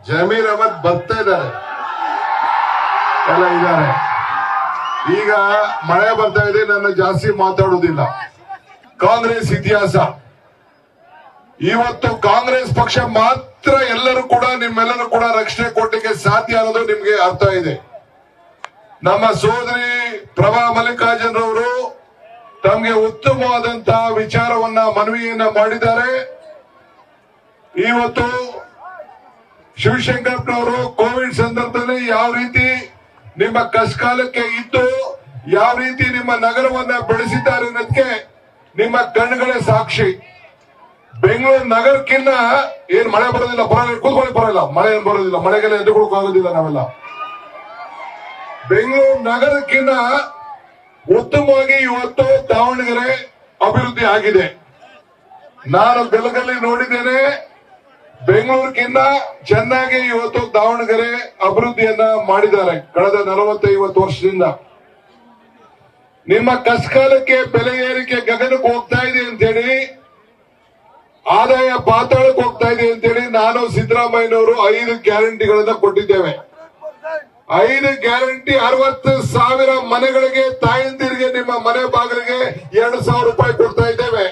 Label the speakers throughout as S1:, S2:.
S1: ಜಮೀರ್ ಅಹಮದ್ ಬರ್ತಾ ಇದ್ದಾರೆ, ಎಲ್ಲ ಇದ್ದಾರೆ. ಈಗ ಮಳೆ ಬರ್ತಾ ಇದೆ, ನನ್ನ ಜಾಸ್ತಿ ಮಾತಾಡುವುದಿಲ್ಲ. ಕಾಂಗ್ರೆಸ್ ಇತಿಹಾಸ ಇವತ್ತು ಕಾಂಗ್ರೆಸ್ ಪಕ್ಷ ಮಾತ್ರ ಎಲ್ಲರೂ ಕೂಡ ನಿಮ್ಮೆಲ್ಲರೂ ಕೂಡ ರಕ್ಷಣೆ ಕೊಡ್ಲಿಕ್ಕೆ ಸಾಧ್ಯ ಅನ್ನೋದು ನಿಮ್ಗೆ ಅರ್ಥ ಇದೆ. ನಮ್ಮ ಸೋದರಿ ಪ್ರಭಾ ಮಲ್ಲಿಕಾರ್ಜುನ್ ರವರು ತಮಗೆ ಉತ್ತಮವಾದಂತಹ ವಿಚಾರವನ್ನ ಮನವಿಯನ್ನ ಮಾಡಿದ್ದಾರೆ. ಇವತ್ತು ಶಿವಶಂಕರಪ್ಪನವರು ಕೋವಿಡ್ ಸಂದರ್ಭದಲ್ಲಿ ಯಾವ ರೀತಿ ನಿಮ್ಮ ಕಷ್ಟಕಾಲಕ್ಕೆ ಇದ್ದು ಯಾವ ರೀತಿ ನಿಮ್ಮ ನಗರವನ್ನ ಬೆಳೆಸಿದ್ದಾರೆ ಅನ್ನೋದಕ್ಕೆ ನಿಮ್ಮ ಕಣ್ಣುಗಳೇ ಸಾಕ್ಷಿ. ಬೆಂಗಳೂರು ನಗರಕ್ಕಿನ್ನ ಏನ್ ಮಳೆ ಬರೋದಿಲ್ಲ, ಕೂತ್ಕೊಳ್ಳಿ ಬರೋಲ್ಲ, ಮಳೆ ಏನ್ ಬರೋದಿಲ್ಲ, ಮಳೆಗೆಲ್ಲ ಎದುರುಕೊಳಕ್ ಆಗೋದಿಲ್ಲ. ನಾವೆಲ್ಲ ಬೆಂಗಳೂರು ನಗರಕ್ಕಿನ್ನ ಉತ್ತಮವಾಗಿ ಇವತ್ತು ದಾವಣಗೆರೆ ಅಭಿವೃದ್ಧಿ ಆಗಿದೆ. ನಾನು ಬೆಳಗಲ್ಲಿ ನೋಡಿದ್ದೇನೆ, ಬೆಂಗಳೂರಿಗಿನ್ನ ಚೆನ್ನಾಗಿ ಇವತ್ತು ದಾವಣಗೆರೆ ಅಭಿವೃದ್ಧಿಯನ್ನ ಮಾಡಿದ್ದಾರೆ ಕಳೆದ 40-50 ವರ್ಷದಿಂದ. ನಿಮ್ಮ ಕಷ್ಟಕಾಲಕ್ಕೆ ಬೆಲೆ ಏರಿಕೆ ಗಗನಕ್ಕೆ ಹೋಗ್ತಾ ಇದೆ ಅಂತೇಳಿ, ಆದಾಯ ಪಾತಾಳಕ್ಕೆ ಹೋಗ್ತಾ ಇದೆ ಅಂತೇಳಿ ನಾನು ಸಿದ್ದರಾಮಯ್ಯನವರು 5 ಗ್ಯಾರಂಟಿಗಳನ್ನ ಕೊಟ್ಟಿದ್ದೇವೆ. 5 ಗ್ಯಾರಂಟಿ 60,000 ಮನೆಗಳಿಗೆ, ತಾಯಂದಿರಿಗೆ ನಿಮ್ಮ ಮನೆ ಬಾಗಿಲಿಗೆ 2,000 ರೂಪಾಯಿ ಕೊಡ್ತಾ ಇದ್ದೇವೆ.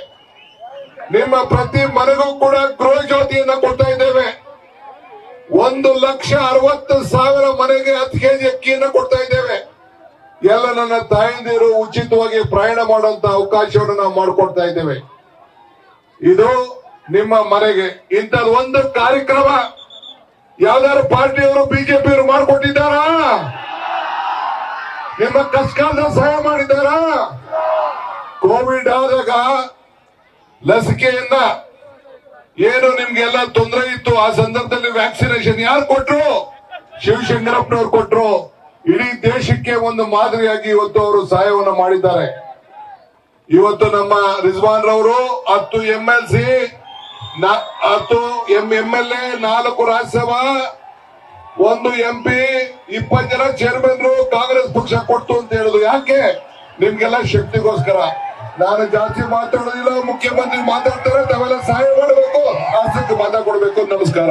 S1: ನಿಮ್ಮ ಪ್ರತಿ ಮನೆಗೂ ಕೂಡ ಗೃಹ ಜ್ಯೋತಿಯನ್ನ ಕೊಡ್ತಾ ಇದ್ದೇವೆ. 1,60,000 ಮನೆಗೆ 10 ಕೆಜಿ ಅಕ್ಕಿಯನ್ನ ಕೊಡ್ತಾ ಇದ್ದೇವೆ. ಎಲ್ಲ ನನ್ನ ತಾಯಂದಿರು ಉಚಿತವಾಗಿ ಪ್ರಯಾಣ ಮಾಡುವಂತ ಅವಕಾಶವನ್ನು ನಾವು ಮಾಡಿಕೊಡ್ತಾ ಇದ್ದೇವೆ. ಇದು ನಿಮ್ಮ ಮನೆಗೆ. ಇಂಥದ್ದು ಒಂದು ಕಾರ್ಯಕ್ರಮ ಯಾವ್ದಾದ್ರು ಪಾರ್ಟಿಯವರು ಬಿಜೆಪಿಯವರು ಮಾಡಿಕೊಟ್ಟಿದ್ದಾರಾ? ನಿಮ್ಮ ಕಷ್ಟಕಾಲದ ಸಹಾಯ ಮಾಡಿದ್ದಾರಾ? ಕೋವಿಡ್ ಆದಾಗ ಲಸಿಕೆಯನ್ನ ಏನು ನಿಮ್ಗೆಲ್ಲ ತೊಂದರೆ ಇತ್ತು, ಆ ಸಂದರ್ಭದಲ್ಲಿ ವ್ಯಾಕ್ಸಿನೇಷನ್ ಯಾರು ಕೊಟ್ರು? ಶಿವಶಂಕರಪ್ಪನವ್ರು ಕೊಟ್ರು. ಇಡೀ ದೇಶಕ್ಕೆ ಒಂದು ಮಾದರಿಯಾಗಿ ಇವತ್ತು ಅವರು ಸಹಾಯವನ್ನು ಮಾಡಿದ್ದಾರೆ. ಇವತ್ತು ನಮ್ಮ ರಿಜ್ವಾನ್ ರವರು 10 MLC, 10 MLA, 4 ರಾಜ್ಯಸಭಾ, 1 MP, 20 ಜನ ಚೇರ್ಮನ್ರು ಕಾಂಗ್ರೆಸ್ ಪಕ್ಷ ಕೊಡ್ತು ಅಂತ ಹೇಳುದು ಯಾಕೆ? ನಿಮ್ಗೆಲ್ಲ ಶಕ್ತಿಗೋಸ್ಕರ. ನಾನು ಜಾಸ್ತಿ ಮಾತಾಡೋದಿಲ್ಲ, ಮುಖ್ಯಮಂತ್ರಿ ಮಾತಾಡ್ತಾರೆ, ತಾವೆಲ್ಲ ಸಹಾಯ ಮಾಡಬೇಕು, ಅಷ್ಟಕ್ಕೆ ಮಾತಾಡ್ಕೊಡ್ಬೇಕು. ನಮಸ್ಕಾರ.